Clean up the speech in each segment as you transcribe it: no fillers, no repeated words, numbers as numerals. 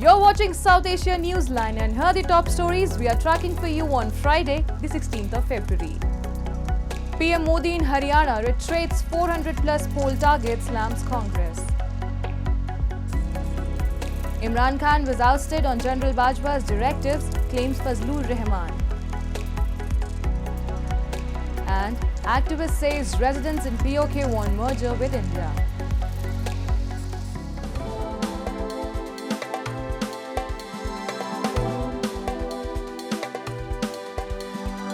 You're watching South Asia Newsline and here are the top stories we are tracking for you on Friday, the 16th of February. PM Modi in Haryana reiterates 400-plus poll target slams Congress. Imran Khan was ousted on General Bajwa's directives, claims Fazlur Rehman. And activist says residents in PoK want merger with India.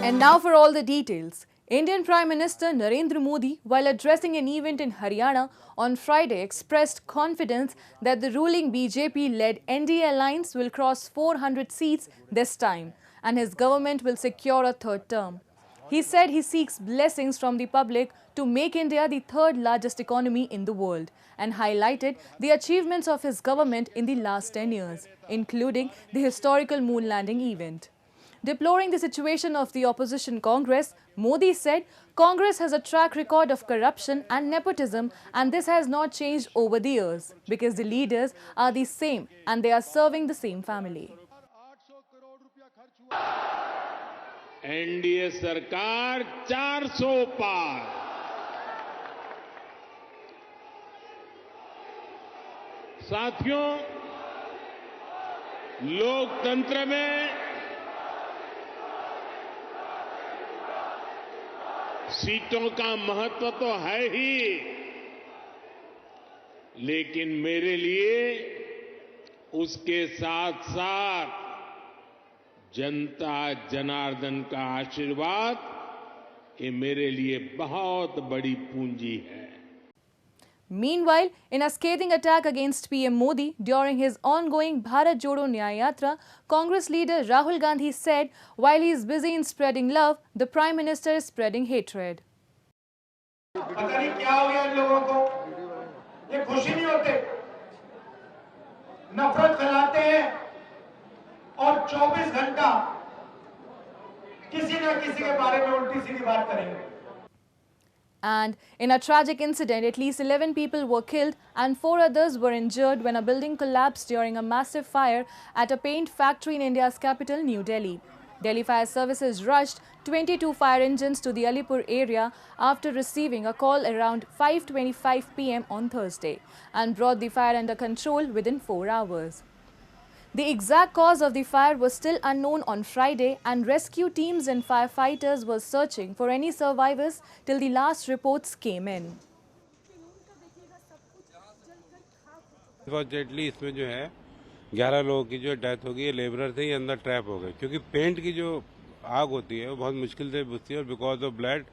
And now for all the details. Indian Prime Minister Narendra Modi, while addressing an event in Haryana on Friday, expressed confidence that the ruling BJP-led NDA alliance will cross 400 seats this time and his government will secure a third term. He said he seeks blessings from the public to make India the third largest economy in the world and highlighted the achievements of his government in the last 10 years, including the historical moon landing event. Deploring the situation of the opposition Congress, Modi said Congress has a track record of corruption and nepotism and this has not changed over the years because the leaders are the same and they are serving the same family. NDA सरकार 400 पार। साथियों, लोकतंत्र में सीटों का महत्व तो है ही, लेकिन मेरे लिए उसके साथ साथ जनता जनार्दन का आशीर्वाद ये मेरे लिए बहुत बड़ी पूंजी है. Meanwhile, in a scathing attack against PM Modi during his ongoing Bharat Jodo Nyaya Yatra, Congress leader Rahul Gandhi said while he is busy in spreading love, the Prime Minister is spreading hatred. पता नहीं क्या हो गया इन लोगों को, ये खुशी नहीं होते, नफरत फैलाते हैं और 24 घंटा किसी न किसी के बारे में उल्टी सीधी बात करेंगे. And in a tragic incident, at least 11 people were killed and 4 others were injured when a building collapsed during a massive fire at a paint factory in India's capital, New Delhi. Delhi Fire Services rushed 22 fire engines to the Alipur area after receiving a call around 5:25 p.m. on Thursday and brought the fire under control within 4 hours. The exact cause of the fire was still unknown on Friday and rescue teams and firefighters were searching for any survivors till the last reports came in. Unfortunately, इसमें जो है 11 लोगों की जो death हो गई है, labourer थे, ये अंदर ट्रैप हो गए क्योंकि पेंट की जो आग होती है वो बहुत मुश्किल से बुझती है और बिकॉज ऑफ ब्लड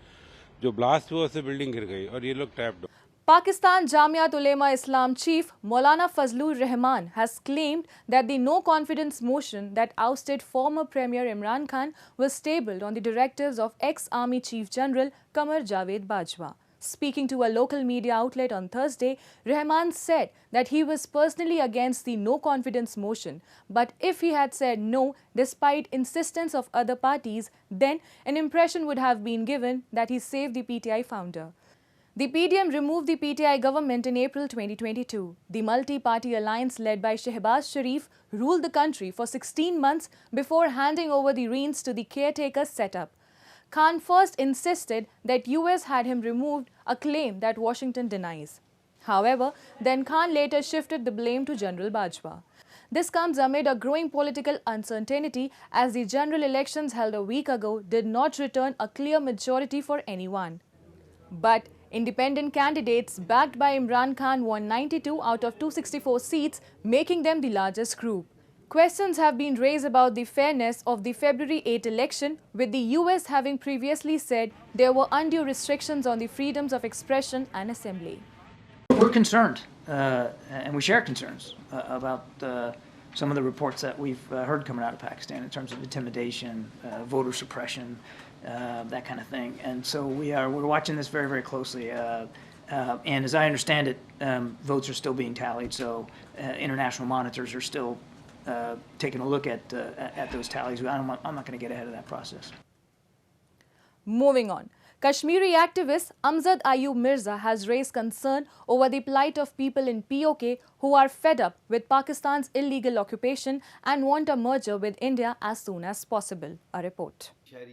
जो ब्लास्ट हुआ उससे बिल्डिंग गिर गई और ये लोग trapped. Pakistan Jamiat Ulema-e-Islam chief Maulana Fazlur Rehman has claimed that the no-confidence motion that ousted former Premier Imran Khan was tabled on the directives of ex-Army Chief General Qamar Javed Bajwa. Speaking to a local media outlet on Thursday, Rehman said that he was personally against the no-confidence motion, but if he had said no despite insistence of other parties, then an impression would have been given that he saved the PTI founder. The PDM removed the PTI government in April 2022. The multi-party alliance led by Shehbaz Sharif ruled the country for 16 months before handing over the reins to the caretaker setup. Khan first insisted that US had him removed, a claim that Washington denies. However, then Khan later shifted the blame to General Bajwa. This comes amid a growing political uncertainty as the general elections held a week ago did not return a clear majority for anyone. But independent candidates backed by Imran Khan won 92 out of 264 seats, making them the largest group. Questions have been raised about the fairness of the February 8 election, with the US having previously said there were undue restrictions on the freedoms of expression and assembly. We're concerned, and we share concerns about some of the reports that we've heard coming out of Pakistan in terms of intimidation, voter suppression, that kind of thing. And so we're watching this very, very closely. And as I understand it, votes are still being tallied. So international monitors are still taking a look at those tallies. I'm not going to get ahead of that process. Moving on. Kashmiri activist Amjad Ayub Mirza has raised concern over the plight of people in PoK who are fed up with Pakistan's illegal occupation and want a merger with India as soon as possible. A report.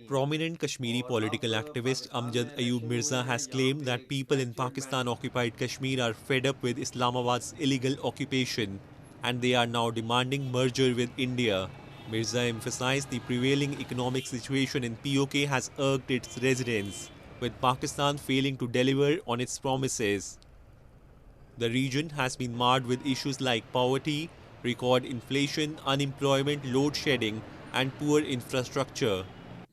Prominent Kashmiri political activist Amjad Ayub Mirza has claimed that people in Pakistan-occupied Kashmir are fed up with Islamabad's illegal occupation and they are now demanding merger with India. Mirza emphasized the prevailing economic situation in PoK has irked its residents, with Pakistan failing to deliver on its promises. The region has been marred with issues like poverty, record inflation, unemployment, load shedding and poor infrastructure.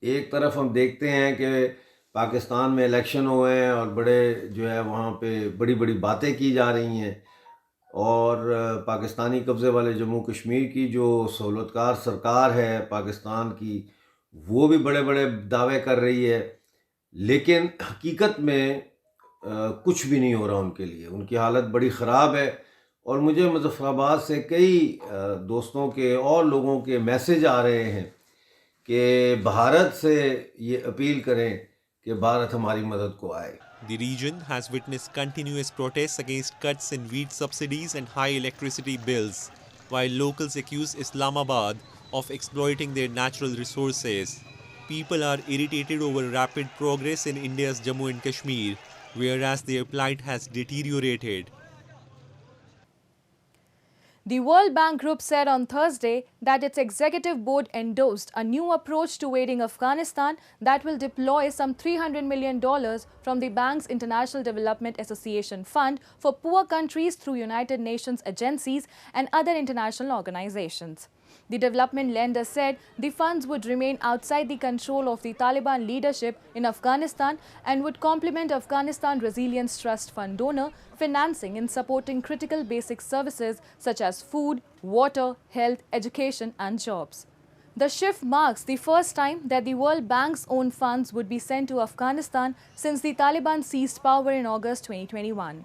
एक तरफ हम देखते हैं कि पाकिस्तान में election हुए हैं और बड़े जो है वहाँ पे बड़ी बड़ी बातें की जा रही हैं और पाकिस्तानी कब्ज़े वाले जम्मू कश्मीर की जो सहूलतकार सरकार है पाकिस्तान की वो भी बड़े बड़े दावे कर रही है, लेकिन हकीकत में कुछ भी नहीं हो रहा उनके लिए। उनकी हालत बड़ी ख़राब है और मुझे मुज़फ़्फ़राबाद से कई दोस्तों के और लोगों के मैसेज आ रहे हैं कि भारत से ये अपील करें कि भारत हमारी मदद को आए। The region has witnessed continuous protests against cuts in wheat subsidies and high electricity bills, while locals accuse Islamabad of exploiting their natural resources. People are irritated over rapid progress in India's Jammu and Kashmir, whereas their plight has deteriorated. The World Bank Group said on Thursday that its executive board endorsed a new approach to aiding Afghanistan that will deploy some $300 million from the bank's International Development Association Fund for poor countries through United Nations agencies and other international organizations. The development lender said the funds would remain outside the control of the Taliban leadership in Afghanistan and would complement Afghanistan Resilience Trust Fund donor financing in supporting critical basic services such as food, water, health, education and jobs. The shift marks the first time that the World Bank's own funds would be sent to Afghanistan since the Taliban seized power in August 2021.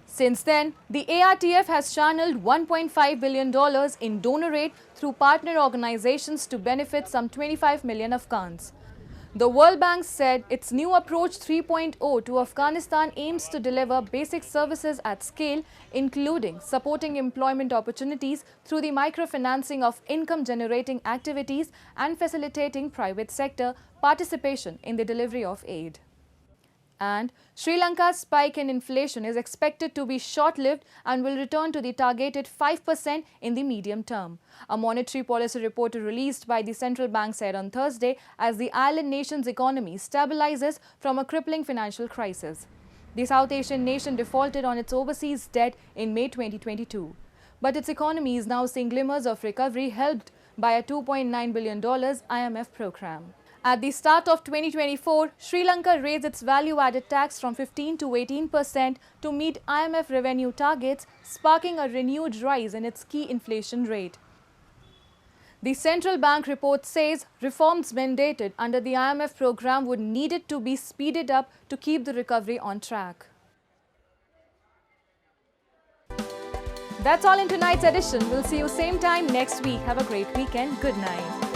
Since then, the ARTF has channeled $1.5 billion in donor aid through partner organizations to benefit some 25 million Afghans. The World Bank said its new approach 3.0 to Afghanistan aims to deliver basic services at scale, including supporting employment opportunities through the microfinancing of income-generating activities and facilitating private sector participation in the delivery of aid. And Sri Lanka's spike in inflation is expected to be short-lived and will return to the targeted 5% in the medium term. A monetary policy report released by the central bank said on Thursday as the island nation's economy stabilizes from a crippling financial crisis. The South Asian nation defaulted on its overseas debt in May 2022. But its economy is now seeing glimmers of recovery helped by a $2.9 billion IMF program. At the start of 2024, Sri Lanka raised its value-added tax from 15 to 18% to meet IMF revenue targets, sparking a renewed rise in its key inflation rate. The central bank report says reforms mandated under the IMF program would needed to be speeded up to keep the recovery on track. That's all in tonight's edition. We'll see you same time next week. Have a great weekend. Good night.